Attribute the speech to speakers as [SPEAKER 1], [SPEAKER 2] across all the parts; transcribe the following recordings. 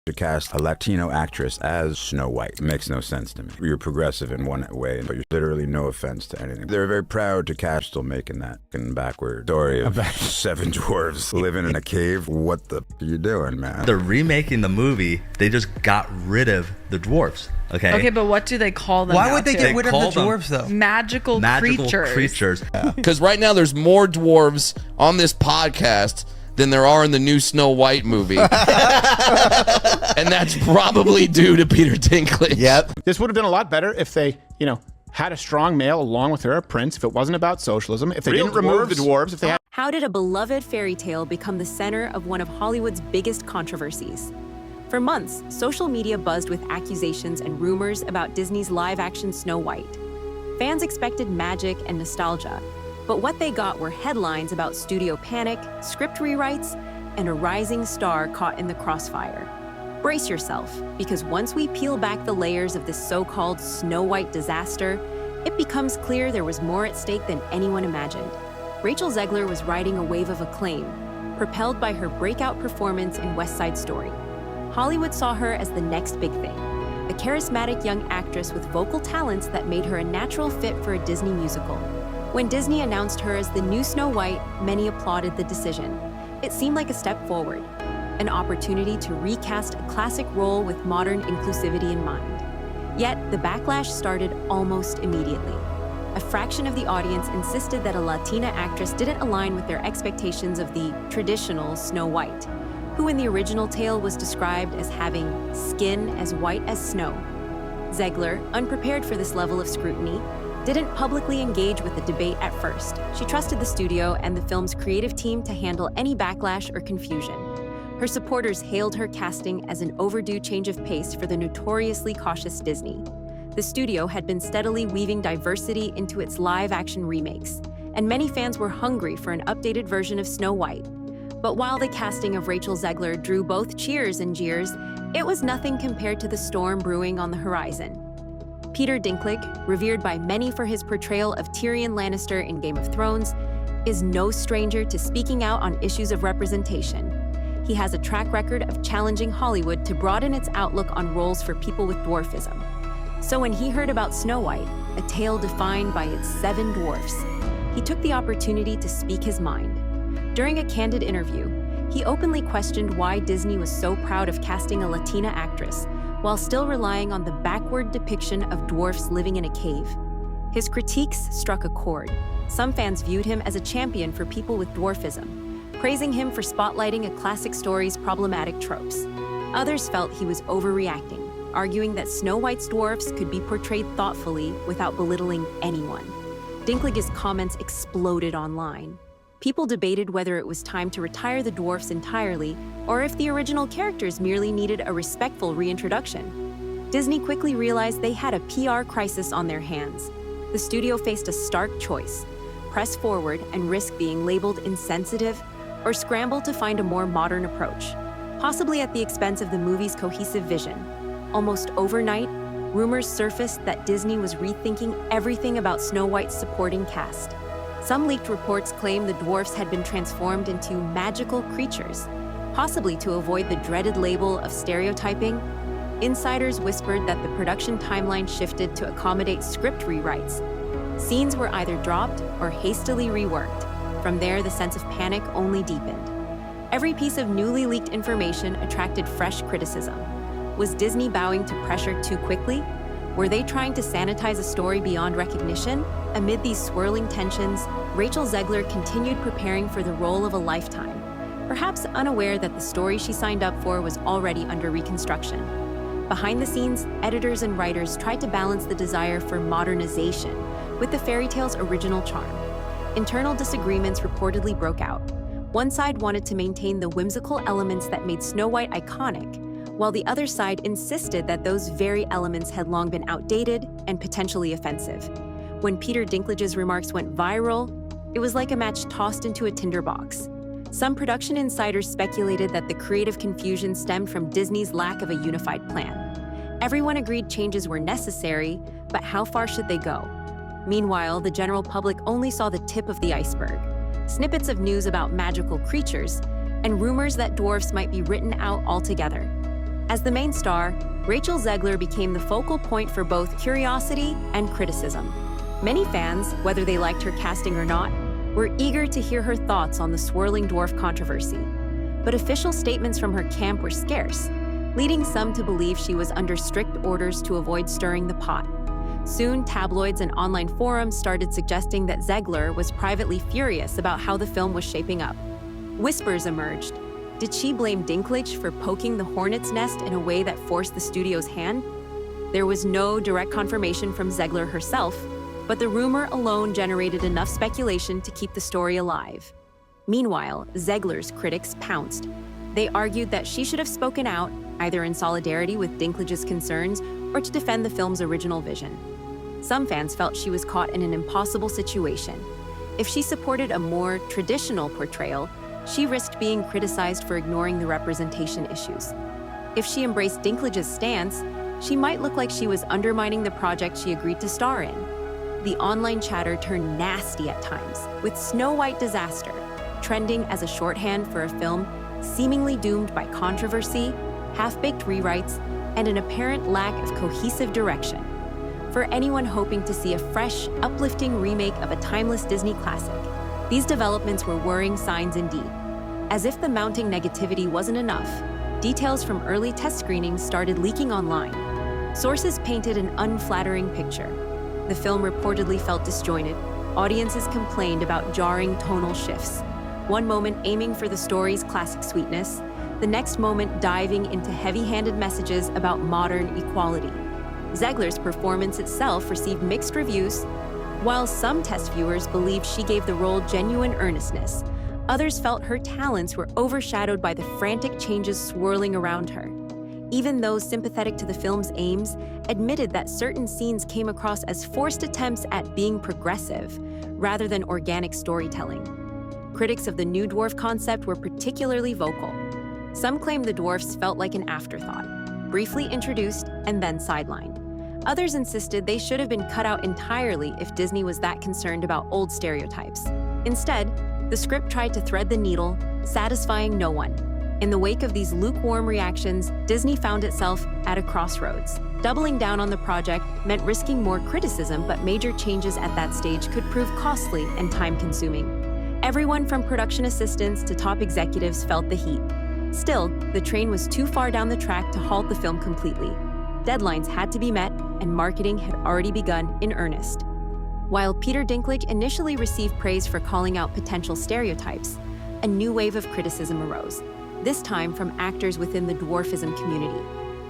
[SPEAKER 1] to cast a Latino actress as Snow White. It makes no sense to me. You're progressive in one way, but you're literally no offense to anything. They're very proud to cast still making that backward story of 7 dwarves living in a cave. What the are you doing, man?
[SPEAKER 2] They're remaking the movie. They just got rid of the dwarves. Okay,
[SPEAKER 3] but what do they call them?
[SPEAKER 4] Why would they get rid of the
[SPEAKER 2] call them
[SPEAKER 4] dwarves, though?
[SPEAKER 3] Magical creatures.
[SPEAKER 5] Because right now there's more dwarves on this podcast than there are in the new Snow White movie. And that's probably due to Peter Dinklage.
[SPEAKER 6] Yep. This would have been a lot better if they, had a strong male along with her, a prince, if it wasn't about socialism, if they didn't remove the dwarves, if they had...
[SPEAKER 7] How did a beloved fairy tale become the center of one of Hollywood's biggest controversies? For months, social media buzzed with accusations and rumors about Disney's live-action Snow White. Fans expected magic and nostalgia, but what they got were headlines about studio panic, script rewrites, and a rising star caught in the crossfire. Brace yourself, because once we peel back the layers of this so-called Snow White disaster, it becomes clear there was more at stake than anyone imagined. Rachel Zegler was riding a wave of acclaim, propelled by her breakout performance in West Side Story. Hollywood saw her as the next big thing, a charismatic young actress with vocal talents that made her a natural fit for a Disney musical. When Disney announced her as the new Snow White, many applauded the decision. It seemed like a step forward, an opportunity to recast a classic role with modern inclusivity in mind. Yet, the backlash started almost immediately. A fraction of the audience insisted that a Latina actress didn't align with their expectations of the traditional Snow White, who in the original tale was described as having skin as white as snow. Zegler, unprepared for this level of scrutiny, didn't publicly engage with the debate at first. She trusted the studio and the film's creative team to handle any backlash or confusion. Her supporters hailed her casting as an overdue change of pace for the notoriously cautious Disney. The studio had been steadily weaving diversity into its live-action remakes, and many fans were hungry for an updated version of Snow White. But while the casting of Rachel Zegler drew both cheers and jeers, it was nothing compared to the storm brewing on the horizon. Peter Dinklage, revered by many for his portrayal of Tyrion Lannister in Game of Thrones, is no stranger to speaking out on issues of representation. He has a track record of challenging Hollywood to broaden its outlook on roles for people with dwarfism. So when he heard about Snow White, a tale defined by its 7 dwarfs, he took the opportunity to speak his mind. During a candid interview, he openly questioned why Disney was so proud of casting a Latina actress while still relying on the backward depiction of dwarfs living in a cave. His critiques struck a chord. Some fans viewed him as a champion for people with dwarfism, praising him for spotlighting a classic story's problematic tropes. Others felt he was overreacting, arguing that Snow White's dwarfs could be portrayed thoughtfully without belittling anyone. Dinklage's comments exploded online. People debated whether it was time to retire the dwarfs entirely or if the original characters merely needed a respectful reintroduction. Disney quickly realized they had a PR crisis on their hands. The studio faced a stark choice: press forward and risk being labeled insensitive, or scramble to find a more modern approach, possibly at the expense of the movie's cohesive vision. Almost overnight, rumors surfaced that Disney was rethinking everything about Snow White's supporting cast. Some leaked reports claim the dwarfs had been transformed into magical creatures, possibly to avoid the dreaded label of stereotyping. Insiders whispered that the production timeline shifted to accommodate script rewrites. Scenes were either dropped or hastily reworked. From there, the sense of panic only deepened. Every piece of newly leaked information attracted fresh criticism. Was Disney bowing to pressure too quickly? Were they trying to sanitize a story beyond recognition? Amid these swirling tensions, Rachel Zegler continued preparing for the role of a lifetime, perhaps unaware that the story she signed up for was already under reconstruction. Behind the scenes, editors and writers tried to balance the desire for modernization with the fairy tale's original charm. Internal disagreements reportedly broke out. One side wanted to maintain the whimsical elements that made Snow White iconic, while the other side insisted that those very elements had long been outdated and potentially offensive. When Peter Dinklage's remarks went viral, it was like a match tossed into a tinderbox. Some production insiders speculated that the creative confusion stemmed from Disney's lack of a unified plan. Everyone agreed changes were necessary, but how far should they go? Meanwhile, the general public only saw the tip of the iceberg: snippets of news about magical creatures and rumors that dwarfs might be written out altogether. As the main star, Rachel Zegler became the focal point for both curiosity and criticism. Many fans, whether they liked her casting or not, were eager to hear her thoughts on the swirling dwarf controversy. But official statements from her camp were scarce, leading some to believe she was under strict orders to avoid stirring the pot. Soon, tabloids and online forums started suggesting that Zegler was privately furious about how the film was shaping up. Whispers emerged. Did she blame Dinklage for poking the hornet's nest in a way that forced the studio's hand? There was no direct confirmation from Zegler herself, but the rumor alone generated enough speculation to keep the story alive. Meanwhile, Zegler's critics pounced. They argued that she should have spoken out, either in solidarity with Dinklage's concerns or to defend the film's original vision. Some fans felt she was caught in an impossible situation. If she supported a more traditional portrayal, she risked being criticized for ignoring the representation issues. If she embraced Dinklage's stance, she might look like she was undermining the project she agreed to star in. The online chatter turned nasty at times, with Snow White disaster trending as a shorthand for a film seemingly doomed by controversy, half-baked rewrites, and an apparent lack of cohesive direction. For anyone hoping to see a fresh, uplifting remake of a timeless Disney classic, these developments were worrying signs indeed. As if the mounting negativity wasn't enough, details from early test screenings started leaking online. Sources painted an unflattering picture. The film reportedly felt disjointed. Audiences complained about jarring tonal shifts. One moment aiming for the story's classic sweetness, the next moment diving into heavy-handed messages about modern equality. Zegler's performance itself received mixed reviews. While some test viewers believed she gave the role genuine earnestness, others felt her talents were overshadowed by the frantic changes swirling around her. Even those sympathetic to the film's aims admitted that certain scenes came across as forced attempts at being progressive, rather than organic storytelling. Critics of the new dwarf concept were particularly vocal. Some claimed the dwarfs felt like an afterthought, briefly introduced and then sidelined. Others insisted they should have been cut out entirely if Disney was that concerned about old stereotypes. Instead, the script tried to thread the needle, satisfying no one. In the wake of these lukewarm reactions, Disney found itself at a crossroads. Doubling down on the project meant risking more criticism, but major changes at that stage could prove costly and time-consuming. Everyone from production assistants to top executives felt the heat. Still, the train was too far down the track to halt the film completely. Deadlines had to be met, and marketing had already begun in earnest. While Peter Dinklage initially received praise for calling out potential stereotypes, a new wave of criticism arose, this time from actors within the dwarfism community.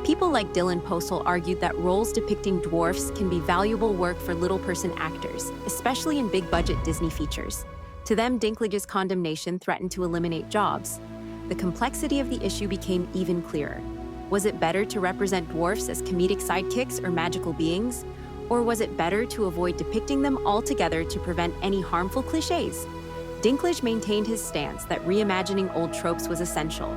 [SPEAKER 7] People like Dylan Postal argued that roles depicting dwarfs can be valuable work for little-person actors, especially in big-budget Disney features. To them, Dinklage's condemnation threatened to eliminate jobs. The complexity of the issue became even clearer. Was it better to represent dwarfs as comedic sidekicks or magical beings? Or was it better to avoid depicting them altogether to prevent any harmful cliches? Dinklage maintained his stance that reimagining old tropes was essential,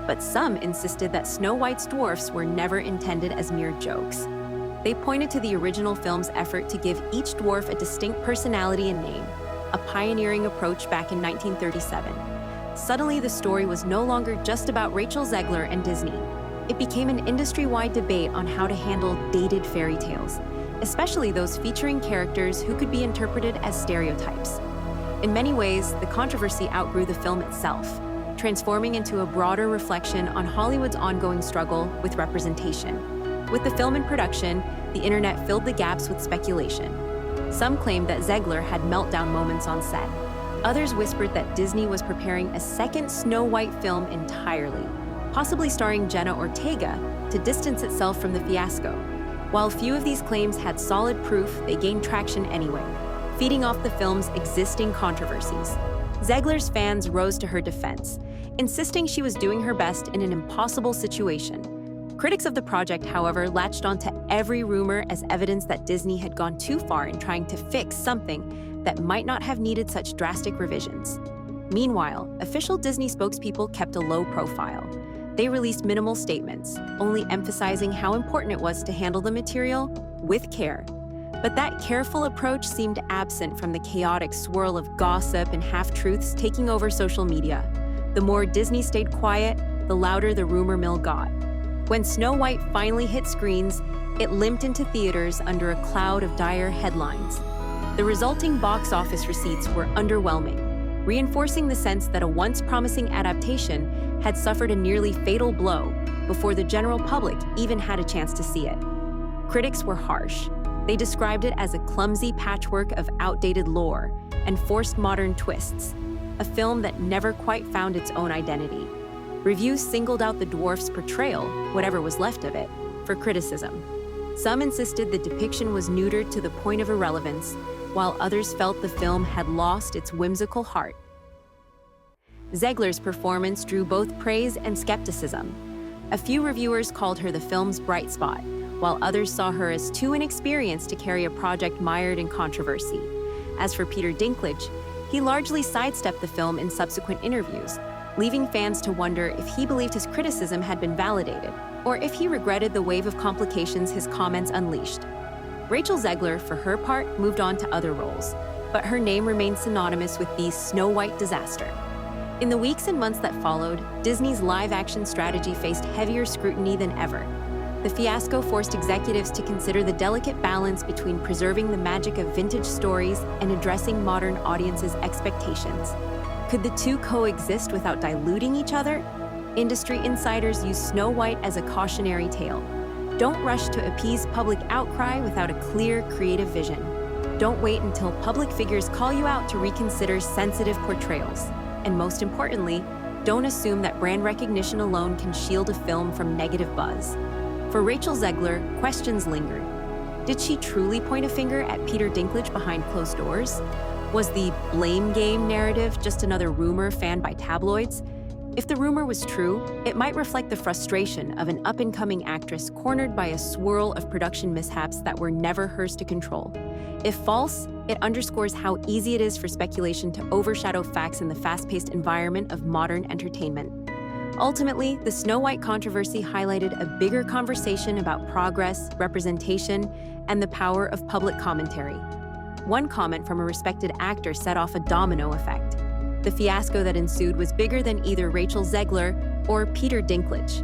[SPEAKER 7] but some insisted that Snow White's dwarfs were never intended as mere jokes. They pointed to the original film's effort to give each dwarf a distinct personality and name, a pioneering approach back in 1937. Suddenly, the story was no longer just about Rachel Zegler and Disney. It became an industry-wide debate on how to handle dated fairy tales, especially those featuring characters who could be interpreted as stereotypes. In many ways, the controversy outgrew the film itself, transforming into a broader reflection on Hollywood's ongoing struggle with representation. With the film in production, the internet filled the gaps with speculation. Some claimed that Zegler had meltdown moments on set. Others whispered that Disney was preparing a second Snow White film entirely, possibly starring Jenna Ortega, to distance itself from the fiasco. While few of these claims had solid proof, they gained traction anyway, feeding off the film's existing controversies. Zegler's fans rose to her defense, insisting she was doing her best in an impossible situation. Critics of the project, however, latched onto every rumor as evidence that Disney had gone too far in trying to fix something that might not have needed such drastic revisions. Meanwhile, official Disney spokespeople kept a low profile. They released minimal statements, only emphasizing how important it was to handle the material with care. But that careful approach seemed absent from the chaotic swirl of gossip and half-truths taking over social media. The more Disney stayed quiet, the louder the rumor mill got. When Snow White finally hit screens, it limped into theaters under a cloud of dire headlines. The resulting box office receipts were underwhelming, reinforcing the sense that a once promising adaptation had suffered a nearly fatal blow before the general public even had a chance to see it. Critics were harsh. They described it as a clumsy patchwork of outdated lore and forced modern twists, a film that never quite found its own identity. Reviews singled out the dwarf's portrayal, whatever was left of it, for criticism. Some insisted the depiction was neutered to the point of irrelevance, while others felt the film had lost its whimsical heart. Zegler's performance drew both praise and skepticism. A few reviewers called her the film's bright spot, while others saw her as too inexperienced to carry a project mired in controversy. As for Peter Dinklage, he largely sidestepped the film in subsequent interviews, leaving fans to wonder if he believed his criticism had been validated, or if he regretted the wave of complications his comments unleashed. Rachel Zegler, for her part, moved on to other roles, but her name remained synonymous with the Snow White disaster. In the weeks and months that followed, Disney's live-action strategy faced heavier scrutiny than ever. The fiasco forced executives to consider the delicate balance between preserving the magic of vintage stories and addressing modern audiences' expectations. Could the two coexist without diluting each other? Industry insiders use Snow White as a cautionary tale. Don't rush to appease public outcry without a clear, creative vision. Don't wait until public figures call you out to reconsider sensitive portrayals. And most importantly, don't assume that brand recognition alone can shield a film from negative buzz. For Rachel Zegler, questions lingered. Did she truly point a finger at Peter Dinklage behind closed doors? Was the blame game narrative just another rumor fanned by tabloids? If the rumor was true, it might reflect the frustration of an up-and-coming actress cornered by a swirl of production mishaps that were never hers to control. If false, it underscores how easy it is for speculation to overshadow facts in the fast-paced environment of modern entertainment. Ultimately, the Snow White controversy highlighted a bigger conversation about progress, representation, and the power of public commentary. One comment from a respected actor set off a domino effect. The fiasco that ensued was bigger than either Rachel Zegler or Peter Dinklage.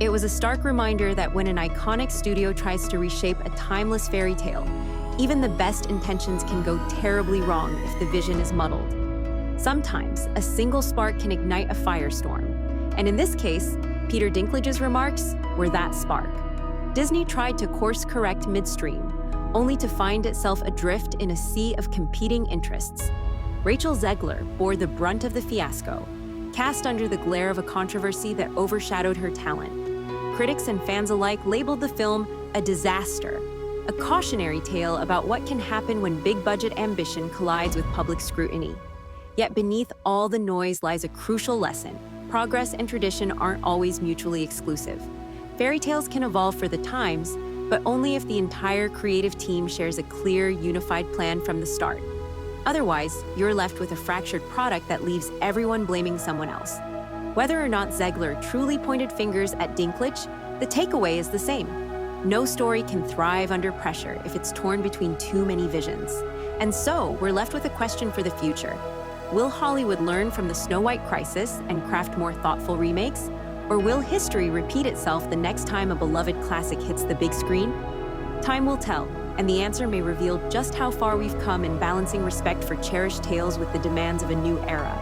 [SPEAKER 7] It was a stark reminder that when an iconic studio tries to reshape a timeless fairy tale, even the best intentions can go terribly wrong if the vision is muddled. Sometimes, a single spark can ignite a firestorm. And in this case, Peter Dinklage's remarks were that spark. Disney tried to course correct midstream, only to find itself adrift in a sea of competing interests. Rachel Zegler bore the brunt of the fiasco, cast under the glare of a controversy that overshadowed her talent. Critics and fans alike labeled the film a disaster, a cautionary tale about what can happen when big-budget ambition collides with public scrutiny. Yet beneath all the noise lies a crucial lesson. Progress and tradition aren't always mutually exclusive. Fairy tales can evolve for the times, but only if the entire creative team shares a clear, unified plan from the start. Otherwise, you're left with a fractured product that leaves everyone blaming someone else. Whether or not Zegler truly pointed fingers at Dinklage, the takeaway is the same. No story can thrive under pressure if it's torn between too many visions. And so, we're left with a question for the future. Will Hollywood learn from the Snow White crisis and craft more thoughtful remakes? Or will history repeat itself the next time a beloved classic hits the big screen? Time will tell, and the answer may reveal just how far we've come in balancing respect for cherished tales with the demands of a new era.